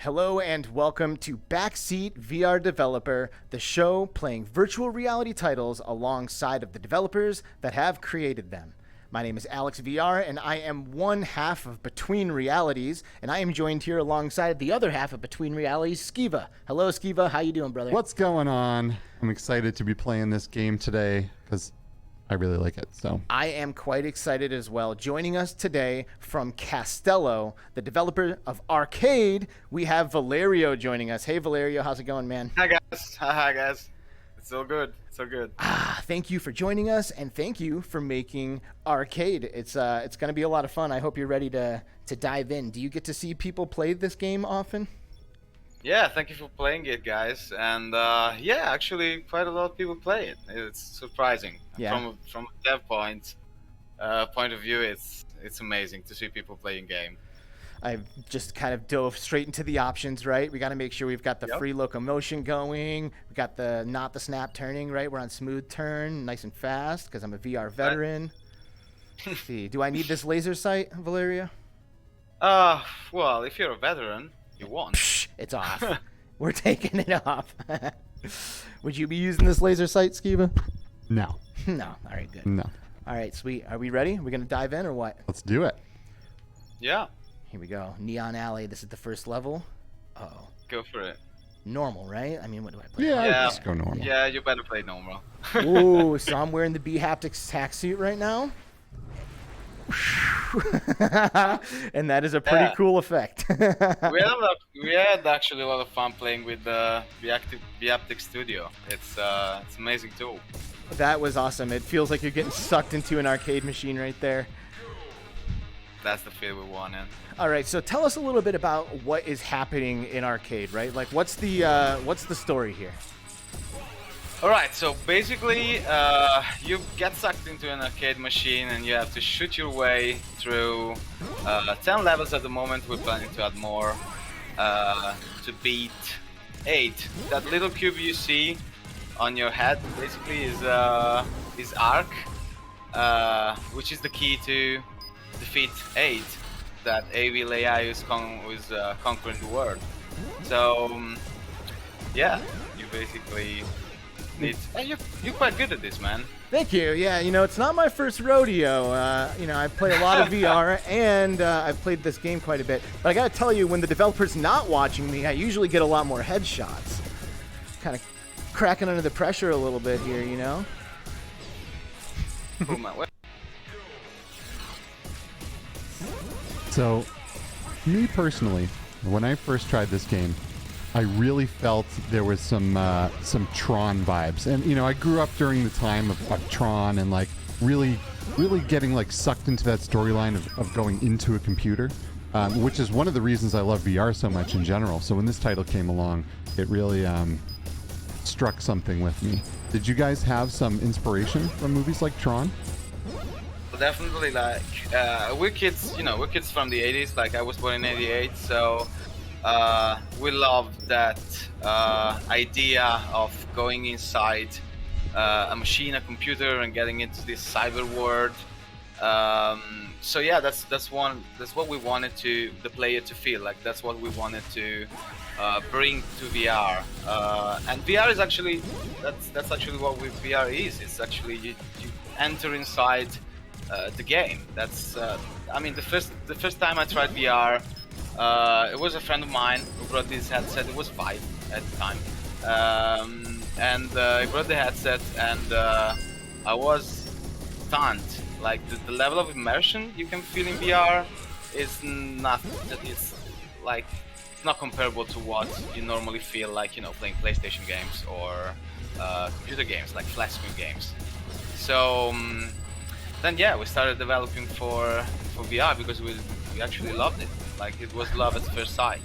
Hello and welcome to Backseat VR Developer, the show playing virtual reality titles alongside of the developers that have created them. My name is Alex VR, and I am one half of Between Realities, and I am joined here alongside the other half of Between Realities, Skeeva. Hello, Skeeva. How you doing, brother? What's going on? I'm excited to be playing this game today because I really like it. So I am quite excited as well. Joining us today from Castello, the developer of Ark Ade, we have Valerio joining us. Hey, Valerio. How's it going, man? Hi, guys. Hi, guys. It's all good. It's all good. Thank you for joining us, and thank you for making Ark Ade. It's going to be a lot of fun. I hope you're ready to dive in. Do you get to see people play this game often? Yeah, thank you for playing it, guys. And yeah, actually, quite a lot of people play it. It's surprising. Yeah. From a dev point of view, it's amazing to see people playing game. I've just kind of dove straight into the options, right? We got to make sure we've got the free locomotion going. We got the not the snap turning, right? We're on smooth turn, nice and fast, because I'm a VR veteran. Let's see, do I need this laser sight, Valeria? Well, if you're a veteran, you won't. Psh, it's off. We're taking it off. Would you be using this laser sight, Skeeva? no. No. All right, good. No. All right, sweet. Are we ready? We're going to dive in or what? Let's do it. Yeah, Here we go. Neon Alley. This is the first level. Uh-oh. go for it. Normal, right? I mean, what do I play? Yeah, Yeah. let's go normal. Yeah, you better play normal. Ooh, so I'm wearing the B-Haptics tack suit right now. And that is a pretty cool effect. we had actually a lot of fun playing with the Viaptic Studio. It's amazing tool. That was awesome. It feels like you're getting sucked into an arcade machine right there. That's the feel we wanted. All right, so tell us a little bit about what is happening in Arcade, right? Like, what's the story here? All right, so basically, you get sucked into an arcade machine and you have to shoot your way through 10 levels at the moment. We're planning to add more to beat 8. That little cube you see on your head basically is Ark, which is the key to defeat 8. That AV AI is conquering the world. So yeah, you basically need. You're quite good at this, man. Thank you. Yeah, it's not my first rodeo. I play a lot of VR, and I've played this game quite a bit. But I gotta tell you, when the developer's not watching me, I usually get a lot more headshots. Kind of cracking under the pressure a little bit here, Oh, man. So, me personally, when I first tried this game, I really felt there was some Tron vibes, and I grew up during the time of Tron and like really getting like sucked into that storyline of going into a computer, which is one of the reasons I love VR so much in general. So when this title came along, it really struck something with me. Did you guys have some inspiration from movies like Tron? Definitely, like we're kids from the 80s. Like I was born in 88, so we love that idea of going inside a machine, a computer, and getting into this cyber world. So yeah, that's what we wanted the player to feel like. That's what we wanted to bring to VR. And VR is actually that's actually what VR is. It's actually you enter inside the game. That's I mean, the first time I tried VR, it was a friend of mine who brought this headset. It was 5 at the time, and he brought the headset, and I was stunned. Like the level of immersion you can feel in VR is not. It's like it's not comparable to what you normally feel like playing PlayStation games or computer games like flat screen games. So. Then yeah, we started developing for VR because we actually loved it. Like it was love at first sight.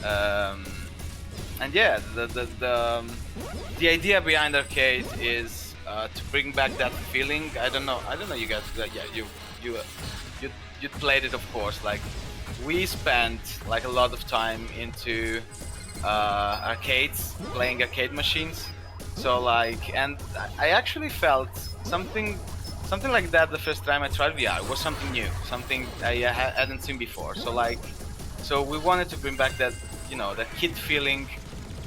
And yeah, the idea behind Arcade is to bring back that feeling. I don't know you guys. Yeah, you played it, of course. Like we spent like a lot of time into arcades, playing arcade machines. So like, and I actually felt something like that the first time I tried VR. It was something new, something I hadn't seen before. So we wanted to bring back that that kid feeling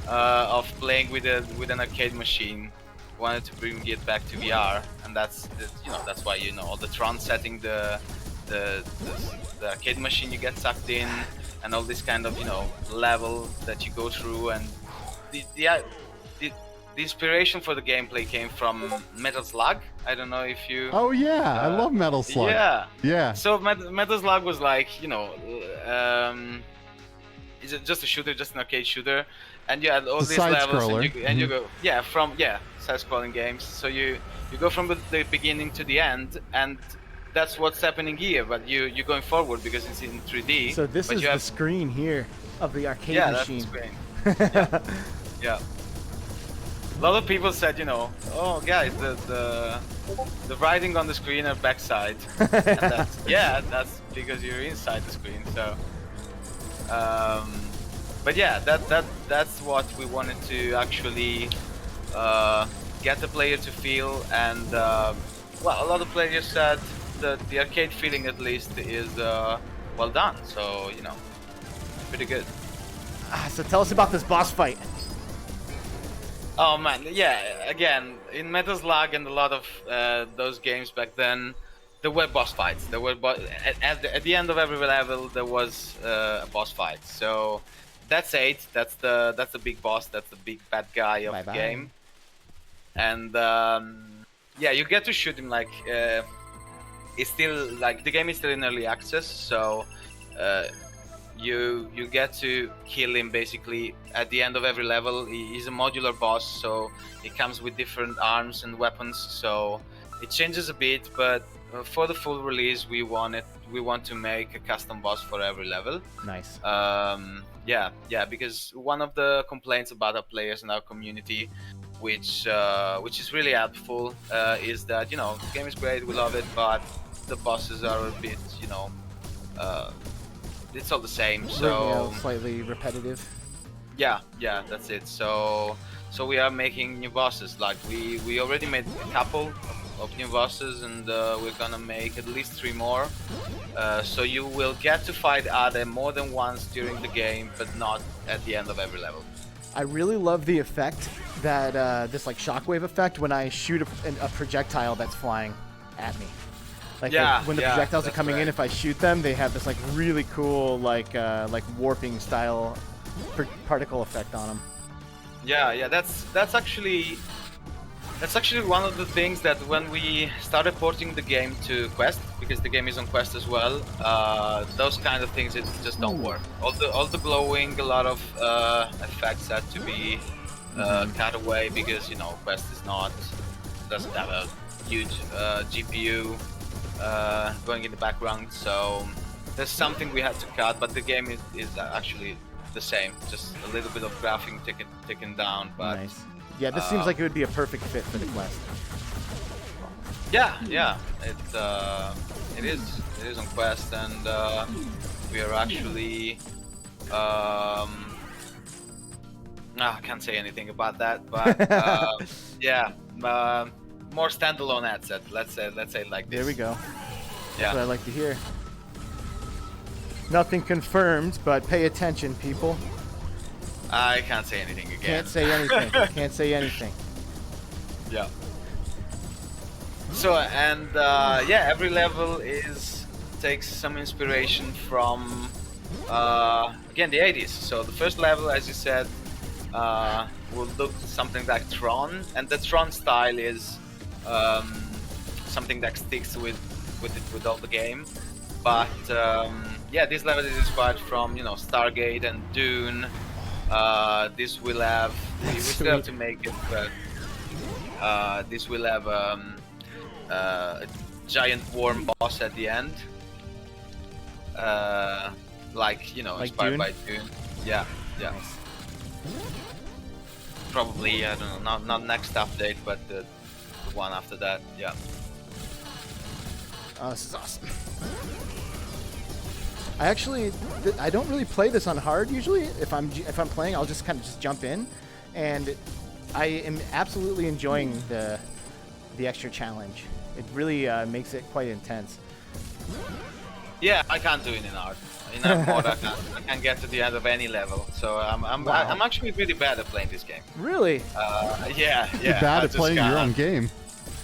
of playing with an arcade machine. Wanted to bring it back to VR, and that's why all the Tron setting, the arcade machine you get sucked in, and all this kind of level that you go through, and the inspiration for the gameplay came from Metal Slug. I don't know if you. Oh yeah, I love Metal Slug. Yeah. Yeah. So Metal Slug was like it's just a shooter, just an arcade shooter, and you had all these levels, and you go side-scrolling games. So you go from the beginning to the end, and that's what's happening here. But you're going forward because it's in 3D. So this is the screen here of the arcade machine. That's the screen. Yeah. A lot of people said, oh guys, the writing on the screen are backside. And that's because you're inside the screen. So, but yeah, that's what we wanted to actually get the player to feel. And a lot of players said that the arcade feeling, at least, is well done. So pretty good. So tell us about this boss fight. Oh man, yeah. Again, in Metal Slug and a lot of those games back then, there were boss fights. There were at the end of every level there was a boss fight. So that's 8. That's the big boss. That's the big bad guy of the game. And you get to shoot him like it's still like the game is still in early access. So. You get to kill him basically at the end of every level. He's a modular boss, so he comes with different arms and weapons. So it changes a bit, but for the full release, we want to make a custom boss for every level. Nice. Because one of the complaints about our players and our community, which is really helpful, is that the game is great, we love it, but the bosses are a bit it's all the same, so slightly repetitive. Yeah, that's it. So we are making new bosses. Like we already made a couple of new bosses, and we're gonna make at least 3 more. So you will get to fight Ade more than once during the game, but not at the end of every level. I really love the effect that this like shockwave effect when I shoot a projectile that's flying at me. Like when the projectiles are coming in, if I shoot them, they have this like really cool like warping style particle effect on them. Yeah, that's actually one of the things that when we started porting the game to Quest, because the game is on Quest as well, those kind of things just don't work. All the glowing, a lot of effects had to be cut away because Quest doesn't have a huge GPU. Going in the background, so there's something we had to cut, but the game is actually the same, just a little bit of graphing taken down. But nice. Yeah, this seems like it would be a perfect fit for the Quest. Yeah, it is on Quest, and we are actually I can't say anything about that, but more standalone headset. Let's say it like this. There we go. Yeah. That's what I like to hear. Nothing confirmed, but pay attention, people. I can't say anything again. Can't say anything. Can't say anything. Yeah. So every level takes some inspiration from again the 80s. So the first level, as you said, will look something like Tron, and the Tron style is something that sticks with all the game. But this level is inspired from Stargate and Dune. This will have we still have to make it, but this will have a giant worm boss at the end, inspired Dune? by Dune. Yeah. Nice. Probably, I don't know, not next update, but the one after that. Yeah. Oh, this is awesome. I don't really play this on hard usually. If I'm playing, I'll just kind of jump in, and I am absolutely enjoying the extra challenge. It really makes it quite intense. Yeah, I can't do it in art. In art mode, I can't get to the end of any level. So Wow. I'm actually really bad at playing this game. Really? Yeah. You're bad I at just playing your can't. own game.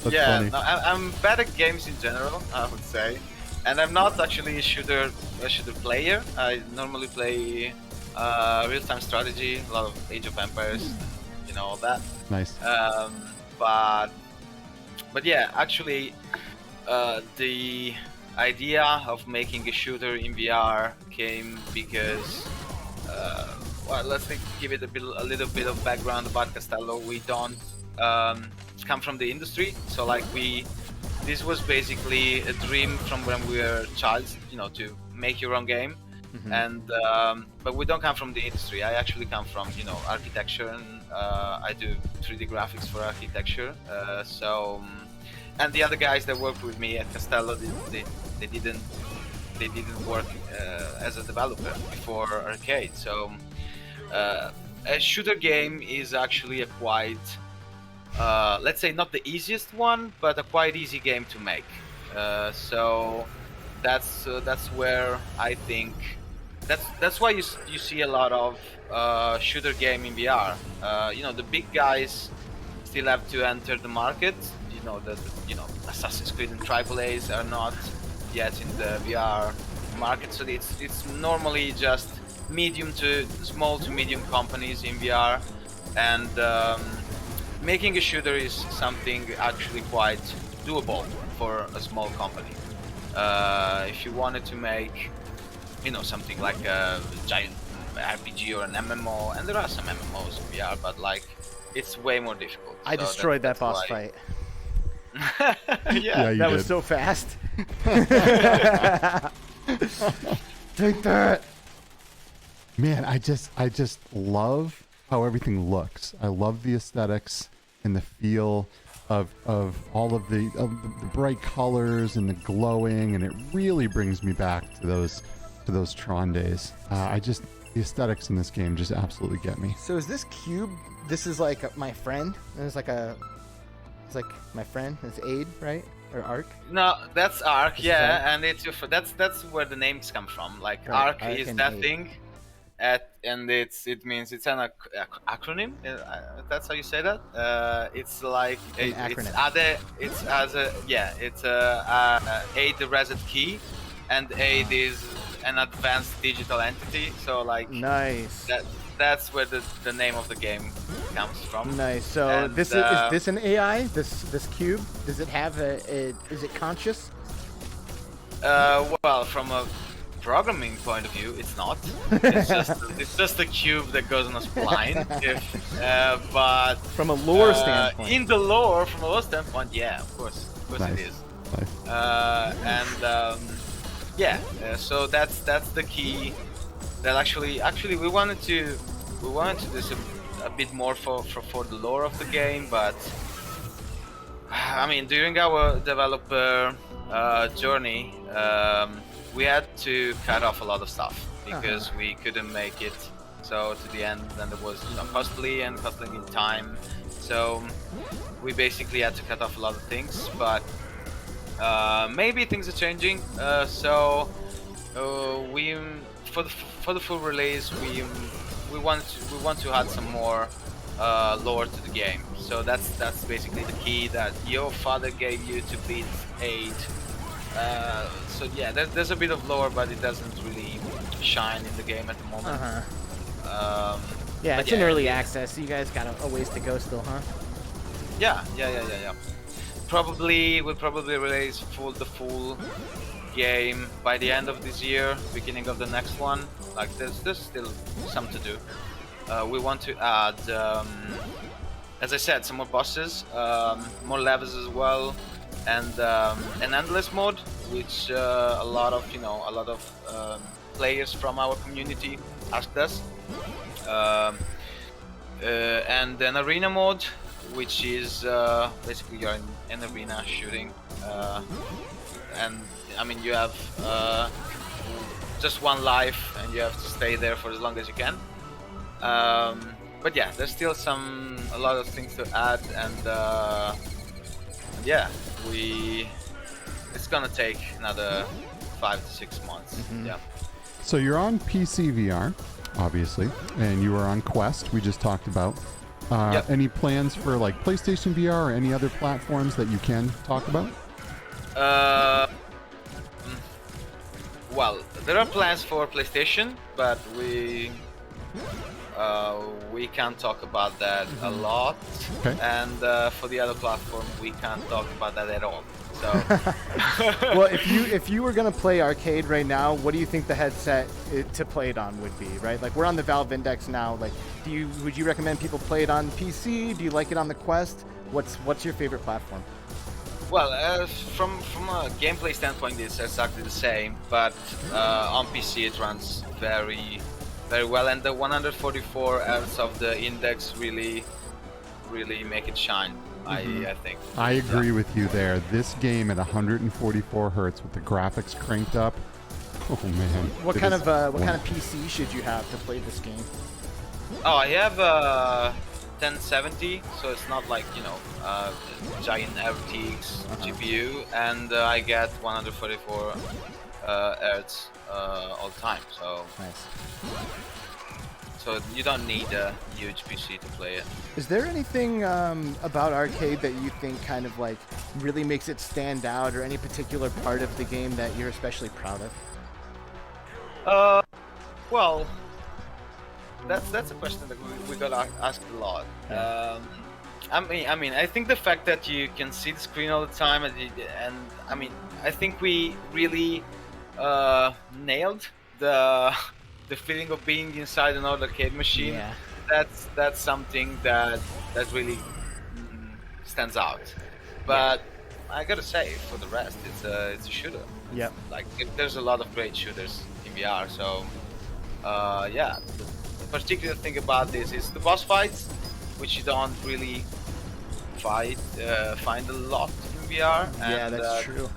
That's Yeah, funny. no, I'm bad at games in general, I would say, and I'm not actually a shooter player. I normally play real-time strategy, a lot of Age of Empires, all that. Nice. But yeah, actually, the idea of making a shooter in VR came because, well, give it a little bit of background about Castello. We don't come from the industry, so like this was basically a dream from when we were child, to make your own game. And but we don't come from the industry. I actually come from architecture, and I do 3D graphics for architecture. And the other guys that worked with me at Castello, they didn't work as a developer before Ark Ade. So a shooter game is actually a quite let's say not the easiest one, but a quite easy game to make. So that's where I think that's why you see a lot of shooter game in VR. The big guys still have to enter the market. Assassin's Creed and AAA's are not yet in the VR market, so it's normally just small to medium companies in VR, and making a shooter is something actually quite doable for a small company. If you wanted to make, something like a giant RPG or an MMO, and there are some MMOs in VR, but like it's way more difficult. I destroyed that boss fight. Yeah, that was so fast. Take that. Man, I just love how everything looks. I love the aesthetics and the feel of all of the bright colors and the glowing, and it really brings me back to those Tron days. The aesthetics in this game just absolutely get me. So is this cube? This is like my friend. And it's like my friend. It's Ade, right? Or Ark? No, that's Ark. This Yeah, is and that's where the names come from. Like Right, Ark Ark is and that Ade. thing, and it means it's an acronym. That's how you say that. It's like An it's acronym. Ade. It's it's Ade the reset key, and Ade is an advanced digital entity. So like Nice. that's where the name of the game comes from. Nice. So And, is this an AI? This cube? Does it have is it conscious? Well, from a programming point of view, it's not. It's just a cube that goes on a spline. But From a lore standpoint. in the lore, from a lore standpoint, yeah, of course Nice. it is. Nice. So that's the key. That actually we wanted to do a bit more for the lore of the game, but I mean during our developer journey, we had to cut off a lot of stuff because we couldn't make it so to the end, and it was costly in time. So we basically had to cut off a lot of things, but maybe things are changing. We for the full release we want to add some more lore to the game. So that's basically the key that your father gave you to beat 8. So yeah, there's a bit of lore, but it doesn't really shine in the game at the moment. Yeah, but it's in early access. So you guys got a ways to go still, huh? Yeah. We'll probably release the full game by the end of this year, beginning of the next one. Like there's still some to do. We want to add, as I said, some more bosses, more levels as well, and an endless mode, which a lot of players from our community asked us, and an arena mode, which is basically you're in an arena shooting, and I mean you have just one life and you have to stay there for as long as you can. But yeah, there's still a lot of things to add, and yeah, it's gonna take another 5 to 6 months. Yeah. So you're on PC VR, obviously, and you are on Quest. We just talked about. Yep. Any plans for like PlayStation VR or any other platforms that you can talk about? Well, there are plans for PlayStation, but we can't talk about that a lot. Okay. And for the other platform, we can't talk about that at all. So, Well, if you were gonna play Arcade right now, what do you think the headset to play it on would be? Right, like we're on the Valve Index now. Like, would you recommend people play it on PC? Do you like it on the Quest? What's your favorite platform? well, from a gameplay standpoint, it's exactly the same, but on PC it runs very, very well, and the 144 Hz of the index really make it shine. I think. I agree with you there. This game at 144 hertz with the graphics cranked up. Oh man. What It kind is of wonderful. PC should you have to play this game? Oh, I have 1070, so it's not like, you know, giant RTX GPU, and I get 144 Hz all the time. So Nice. you don't need a huge PC to play it. Is there anything about Arcade that you think kind of like really makes it stand out, or any particular part of the game that you're especially proud of? Well, that's a question that we got asked a lot. I mean, I think the fact that you can see the screen all the time, and I mean, I think we really nailed the feeling of being inside an arcade machine. Yeah. That's something that really stands out. But I gotta say, for the rest, it's a shooter. Yep. Like, there's a lot of great shooters in VR. So yeah, the particular thing about this is the boss fights, which you don't really find a lot in VR. Yeah, and, that's true.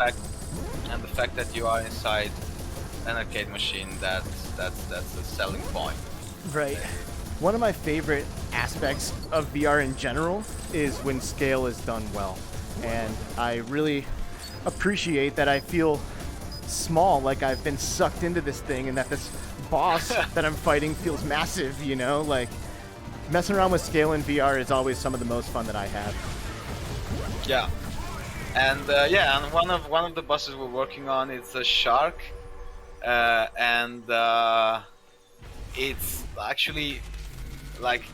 The fact that you are inside an arcade machine, that's a selling point. Right. One of my favorite aspects of VR in general is when scale is done well. And I really appreciate that I feel small, like I've been sucked into this thing, and that this boss that I'm fighting feels massive, you know? Like, messing around with scale in VR is always some of the most fun that I have. Yeah. And yeah, and one of the bosses we're working on, it's a shark. And it's actually, like,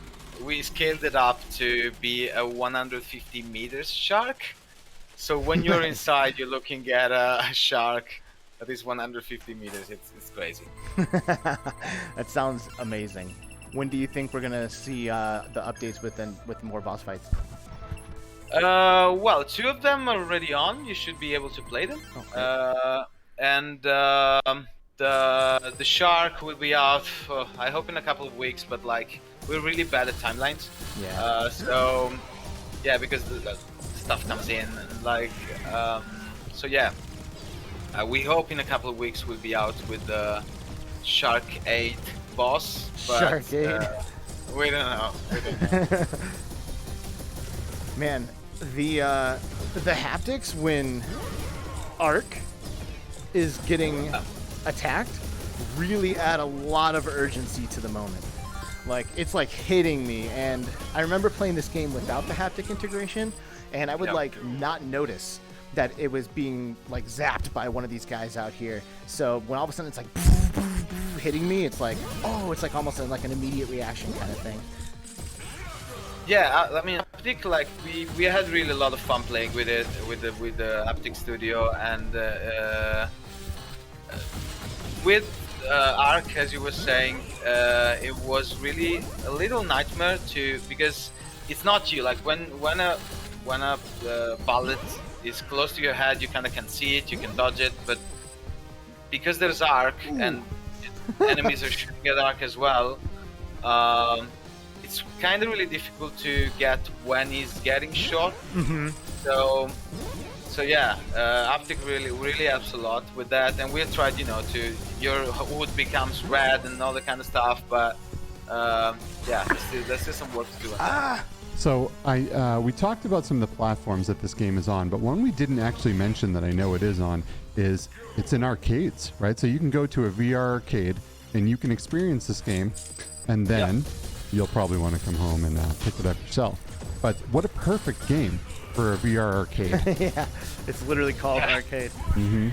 we scaled it up to be a 150 meters shark. So when you're inside, you're looking at a shark that is 150 meters. It's crazy. That sounds amazing. When do you think we're gonna see the updates with more boss fights? Well, 2 of them are already on. You should be able to play them. Okay. And the shark will be out, I hope in a couple of weeks, but like, we're really bad at timelines. Yeah. So yeah, because the stuff comes in, and like, so yeah, we hope in a couple of weeks we'll be out with the Shark Ade boss. But, Shark Ade. We don't know. Man, the haptics when Ark is getting attacked really add a lot of urgency to the moment. Like, it's like hitting me, and I remember playing this game without the haptic integration, and I would like not notice that it was being like zapped by one of these guys out here. So when all of a sudden it's like hitting me, it's like, oh, it's like almost like an immediate reaction kind of thing. Yeah, I mean, I think like we had really a lot of fun playing with it with the Haptic Studio, and with Ark, as you were saying, it was really a little nightmare because it's not you. Like when a bullet is close to your head, you kind of can see it, you can dodge it, but because there's Ark and enemies are shooting at Ark as well, it's kind of really difficult to get when he's getting shot. Mm-hmm. So yeah, Haptic really helps a lot with that, and we tried, you know, to your hood becomes red and all that kind of stuff, but yeah, there's still some work to do on that. So we talked about some of the platforms that this game is on, but one we didn't actually mention that I know it is on is it's in arcades, right? So you can go to a VR arcade and you can experience this game, and then you'll probably want to come home and pick it up yourself. But what a perfect game for a VR arcade. Yeah, it's literally called Arcade. Mm-hmm.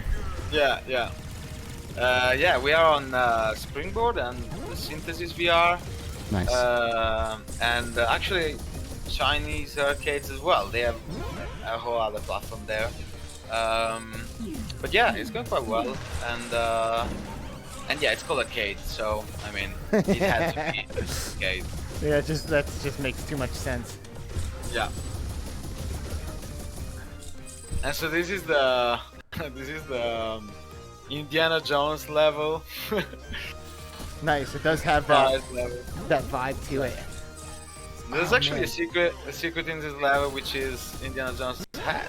Yeah, yeah. We are on Springboard and Synthesis VR. Nice. And actually Chinese arcades as well. They have a whole other platform there. But yeah, it's going quite well. And yeah, it's called Arcade, so I mean, it had to be Arcade. Yeah, that just makes too much sense. Yeah. And so this is the Indiana Jones level. Nice. It does have Level. that vibe to it. There's Oh, actually man. a secret in this level, which is Indiana Jones' hat.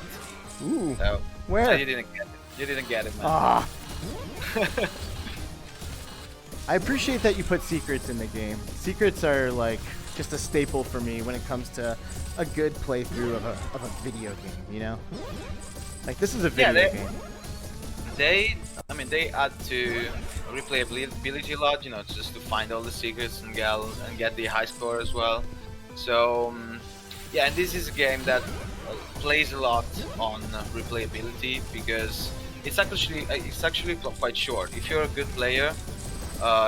Ooh. So Where? you didn't get it. You didn't get it, man. Ah. I appreciate that you put secrets in the game. Secrets are like just a staple for me when it comes to a good playthrough of a video game, you know? Like, this is a video game. They add to replayability a lot, you know, just to find all the secrets and get the high score as well. So yeah, and this is a game that plays a lot on replayability because it's actually quite short. If you're a good player,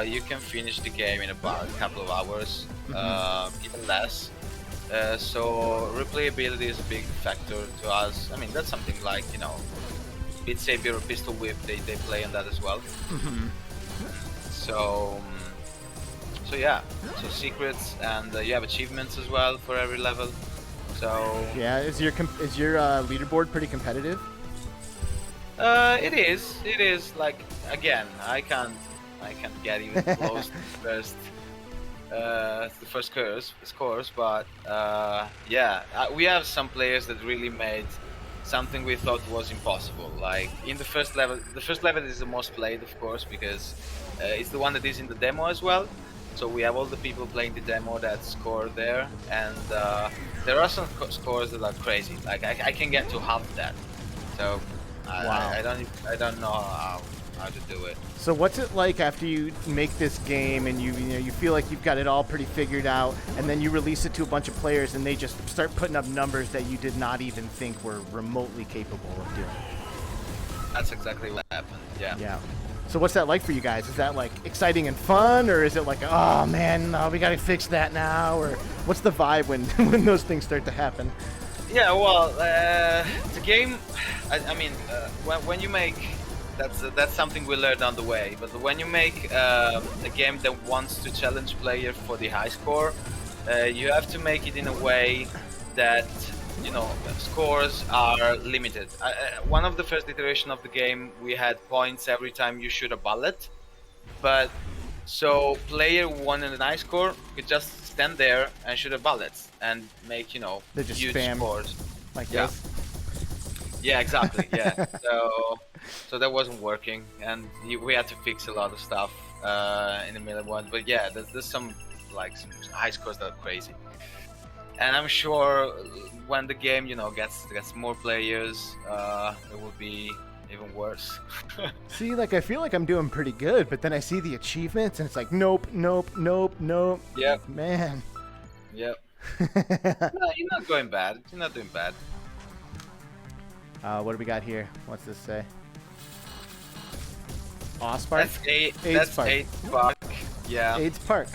you can finish the game in about a couple of hours, even less. So replayability is a big factor to us. I mean, that's something like, you know, Beat Saber or Pistol Whip, they play on that as well. So yeah, so secrets, and you have achievements as well for every level. So Yeah, is your leaderboard pretty competitive? it is like, again, I can't get even close to the first scores, but yeah, we have some players that really made something we thought was impossible. Like in the first level is the most played, of course, because it's the one that is in the demo as well. So we have all the people playing the demo that score there, and there are some scores that are crazy. Like I can get to half that. So Wow. I don't know how to do it. So what's it like after you make this game and you feel like you've got it all pretty figured out, and then you release it to a bunch of players and they just start putting up numbers that you did not even think were remotely capable of doing? That's exactly what happened. Yeah. Yeah. So what's that like for you guys? Is that like exciting and fun, or is it like, oh man, we gotta fix that now? Or what's the vibe when when those things start to happen? Yeah, well, the game, I mean, when you make, that's something we learned on the way, but when you make a game that wants to challenge player for the high score, you have to make it in a way that, you know, scores are limited. One of the first iteration of the game, we had points every time you shoot a bullet, but so player who wanted a high score could just stand there and shoot a bullet and make, you know, They just huge spam scores. like Yeah. this. Yeah, exactly. Yeah. So that wasn't working, and we had to fix a lot of stuff in the middle one. But yeah, there's some high scores that are crazy, and I'm sure when the game, you know, gets more players, it will be even worse. See, like I feel like I'm doing pretty good, but then I see the achievements and it's like, nope, nope, nope, nope. Yep. Man. Yep. No, you're not going bad. You're not doing bad. What do we got here? What's this say? Ospark? That's AIDS Park. AIDS Park. Yeah. AIDS Park.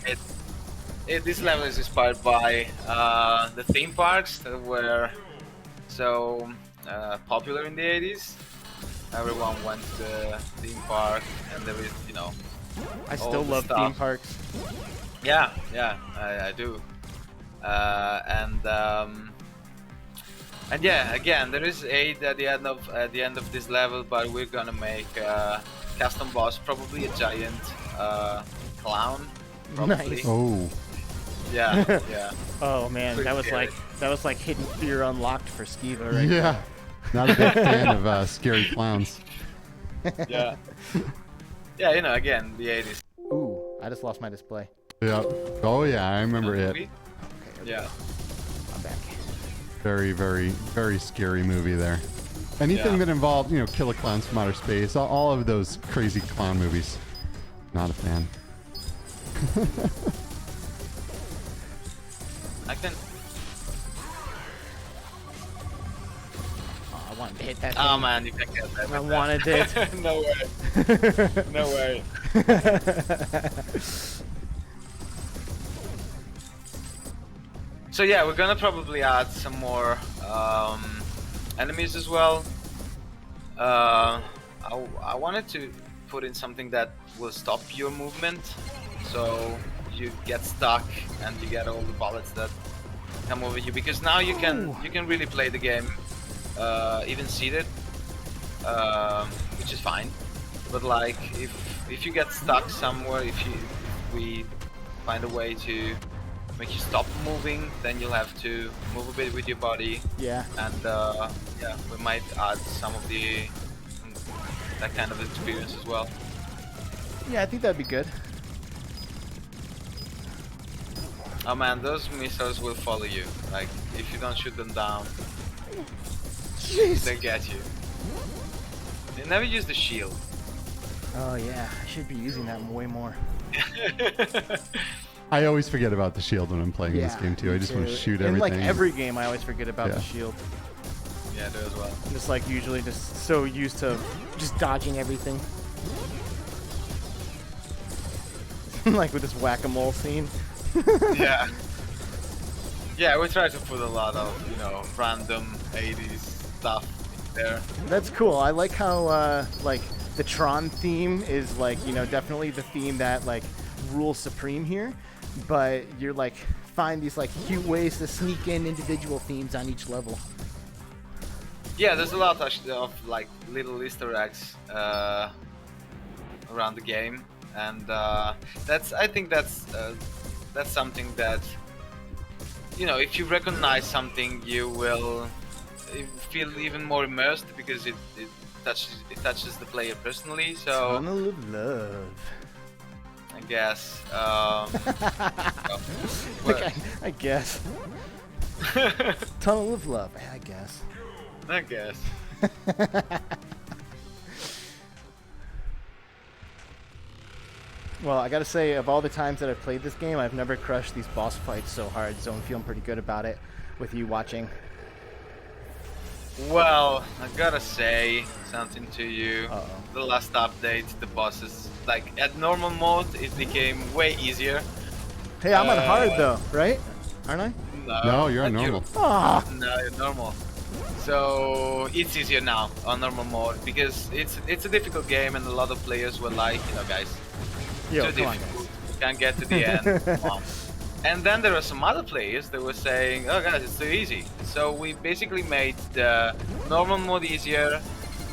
This level is inspired by the theme parks that were so popular in the 80s. Everyone went to the theme park, and there is, you know, I all still the love stuff. theme parks. Yeah, I do. And yeah, again, there is aid at the end of this level, but we're gonna make a custom boss, probably a giant clown. Probably. Nice. Oh, Yeah, yeah. Oh man, Pretty scary. that was like Hidden Fear unlocked for Skeeva right yeah. now. Not a big fan of scary clowns. Yeah. Yeah, you know, again, the 80s. Ooh, I just lost my display. Yeah. Oh yeah, I remember it. Yeah. I'm Very, very, very scary movie there. Anything that involved, you know, Killer Clowns from Outer Space, all of those crazy clown movies. Not a fan. I can. Oh, I wanted to hit that. Oh thing. man, you can get that. I wanted it. No way. No way. So yeah, we're gonna probably add some more enemies as well. I wanted to put in something that will stop your movement, so you get stuck and you get all the bullets that come over you. Because now you can really play the game even seated, which is fine. But like if you get stuck somewhere, if we find a way to make you stop moving, then you'll have to move a bit with your body. Yeah. And yeah, we might add some of that kind of experience as well. Yeah, I think that'd be good. Oh man, those missiles will follow you. Like if you don't shoot them down, Jeez. they get you. They never use the shield. Oh yeah, I should be using that way more. I always forget about the shield when I'm playing this game too. I me just want to too. shoot In everything. like every game, I always forget about Yeah. the shield. Yeah, I do as well. I'm just like usually just so used to just dodging everything. Like with this whack-a-mole scene. Yeah. Yeah, we try to put a lot of, you know, random 80s stuff there. That's cool. I like how like the Tron theme is like, you know, definitely the theme that like rules supreme here, but you're like find these like cute ways to sneak in individual themes on each level. Yeah, there's a lot actually of like little Easter eggs around the game, and I think that's something that, you know, if you recognize something, you will feel even more immersed because it touches the player personally. So Tunnel of love. I guess. Okay, I guess. Tunnel of love. I guess. I guess. Well, I gotta say, of all the times that I've played this game, I've never crushed these boss fights so hard, so I'm feeling pretty good about it with you watching. Well, I gotta say something to you. Uh-oh. The last update, the bosses, like at normal mode, it became way easier. Hey, I'm on hard though, right? Aren't I? No, you're on not you. normal. Ah, No, you're normal. So it's easier now on normal mode because it's a difficult game and a lot of players were like, you know, guys, yo, too come on, difficult. guys. Can't get to the end. Come on. And then there are some other players that were saying, oh guys, it's too easy. So we basically made the normal mode easier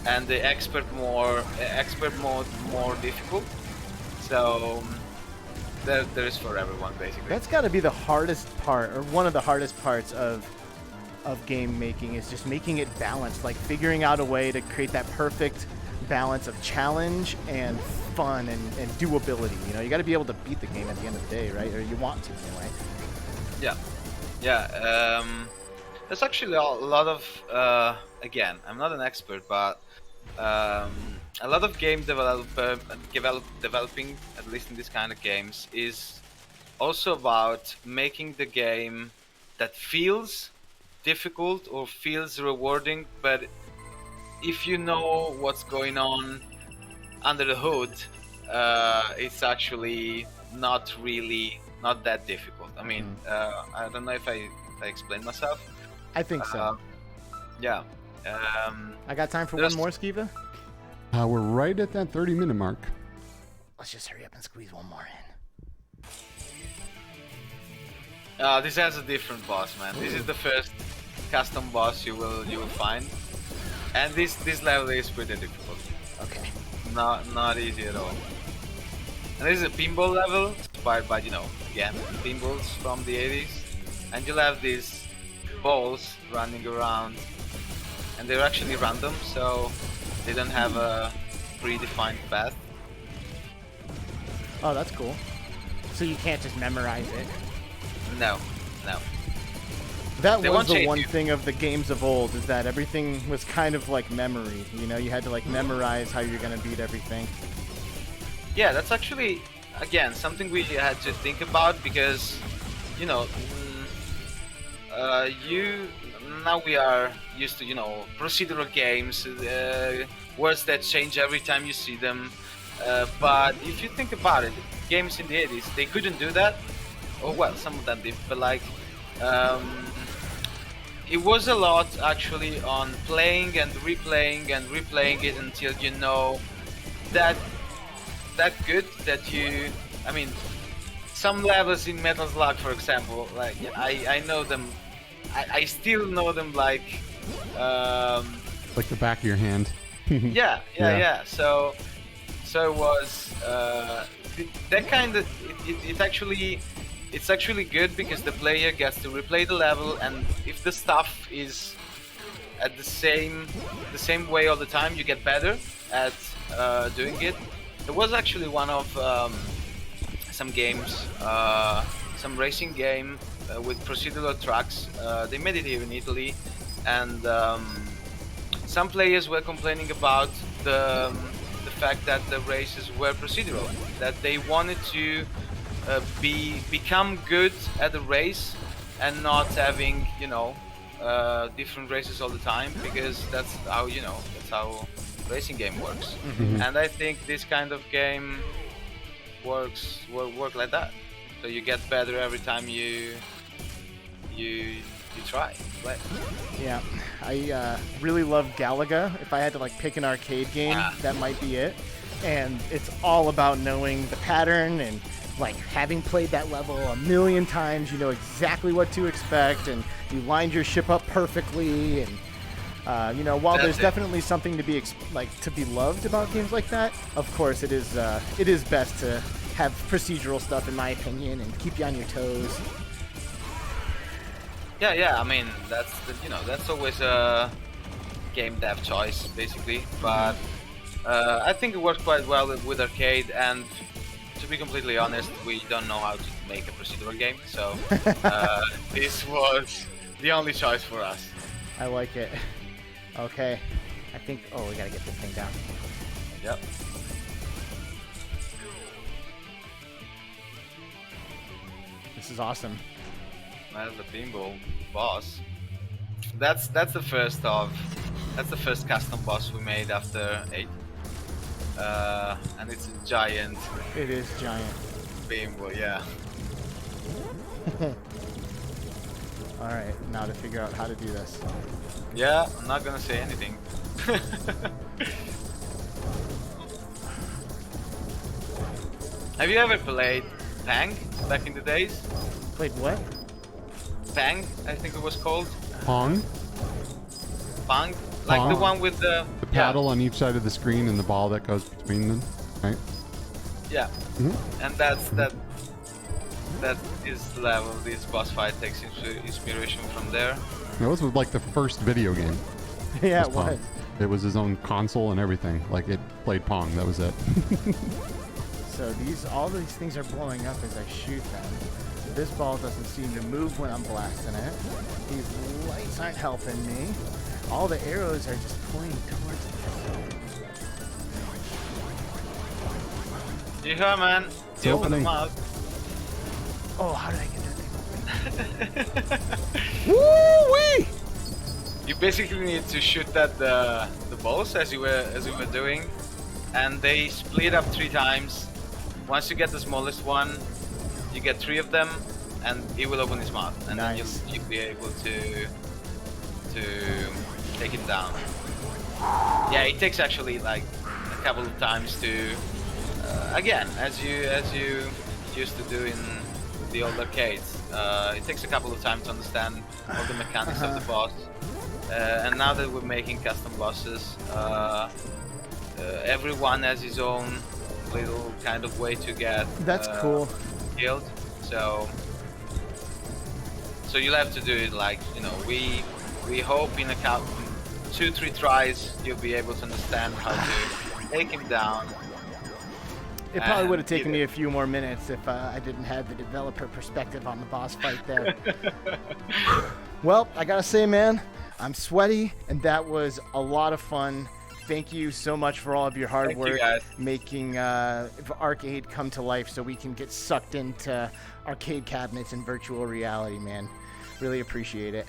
and the expert mode more difficult. So there is for everyone basically. That's got to be the hardest part, or one of the hardest parts of game making, is just making it balanced, like figuring out a way to create that perfect balance of challenge and fun and doability. You know, you got to be able to beat the game at the end of the day, right? Or you want to anyway. Yeah. There's actually a lot of again, I'm not an expert, but a lot of game developing, at least in this kind of games, is also about making the game that feels difficult or feels rewarding, but if you know what's going on under the hood, it's actually not that difficult. I mean, I don't know if I explained myself. I think so. Yeah. I got time for one there's- more, Skeeva? We're right at that 30-minute mark. Let's just hurry up and squeeze one more in. This has a different boss, man. This is the first custom boss you will find, and this level is pretty difficult. Okay. Not easy at all. And this is a pinball level inspired by, you know, again, pinballs from the 80s, and you'll have these balls running around, and they're actually random, so they don't have a predefined path. Oh, that's cool. So you can't just memorize it. No. That They was won't the change one you. thing of the games of old, is that everything was kind of like memory. You know, you had to like memorize how you're gonna beat everything. Yeah, that's actually, again, something we had to think about because, you know, you now we are used to, procedural games, words that change every time you see them. But if you think about it, games in the 80s, they couldn't do that. Oh well, some of them did, but like, um, it was a lot actually on playing and replaying it until you know that good that you. I mean, some levels in Metal Slug, for example, like I know them. I still know them like. Like the back of your hand. Yeah. So it was that kind of it's actually good because the player gets to replay the level, and if the stuff is at the same way all the time, you get better at doing it. There was actually one of some games, some racing game with procedural tracks. They made it here in Italy, and some players were complaining about the fact that the races were procedural, that they wanted to become good at the race and not having different races all the time, because that's how racing game works. And I think this kind of game work like that. So you get better every time you try play. Yeah, I really love Galaga. If I had to like pick an arcade game, that might be it. And it's all about knowing the pattern and like having played that level a million times. You know exactly what to expect, and you lined your ship up perfectly. And while there's definitely something to be to be loved about games like that, of course it is best to have procedural stuff, in my opinion, and keep you on your toes. Yeah. I mean, that's always a game dev choice, basically. But I think it works quite well with arcade. And to be completely honest, we don't know how to make a procedural game, so this was the only choice for us. I like it. Okay, I think. Oh, we gotta get this thing down. Yep. This is awesome. That's the pinball boss. That's the first custom boss we made after 8. And it's a giant. It is giant. Pinball, yeah. All right, now to figure out how to do this. Yeah, I'm not gonna say anything. Have you ever played Pang back in the days? Played what? Pang, I think it was called. Pong? Pang? Like Pong? the one with the Paddle on each side of the screen and the ball that goes between them, right? Yeah. And that is level. This boss fight takes inspiration from there. That was like the first video game. Yeah, it Pong. was. It was his own console and everything. Like it played Pong. That was it. So all these things are blowing up as I shoot them. This ball doesn't seem to move when I'm blasting it. These lights aren't helping me. All the arrows are just pointing towards it. Yeah, man. It's You open opening. them up. Oh, how did I get that thing open? Woo-wee! You basically need to shoot at the balls as you were doing, and they split up 3 times. Once you get the smallest one, you get 3 of them, and it will open its mouth, and Nice. then you'll be able to take it down. Yeah, it takes actually like a couple of times to, again, as you used to do in the old arcades. It takes a couple of times to understand all the mechanics of the boss. And now that we're making custom bosses, everyone has his own little kind of way to get That's cool. killed. So you'll have to do it like, we hope in a couple, 2-3 tries you'll be able to understand how to take him down. It probably would have and taken me a few more minutes if I didn't have the developer perspective on the boss fight there. Well, I gotta say, man, I'm sweaty, and that was a lot of fun. Thank you so much for all of your hard Thank you, work guys. making Ark Ade come to life so we can get sucked into arcade cabinets and virtual reality, man. Really appreciate it.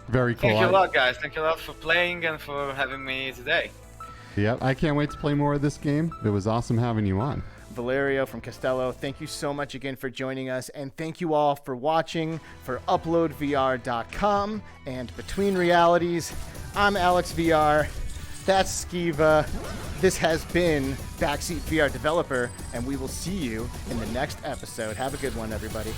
Very cool. Thank you a lot, guys. Thank you a lot for playing and for having me today. Yep, I can't wait to play more of this game. It was awesome having you on. Valerio from Castello, thank you so much again for joining us, and thank you all for watching. For UploadVR.com and Between Realities, I'm Alex VR. That's Skeeva. This has been Backseat VR Developer, and we will see you in the next episode. Have a good one, everybody.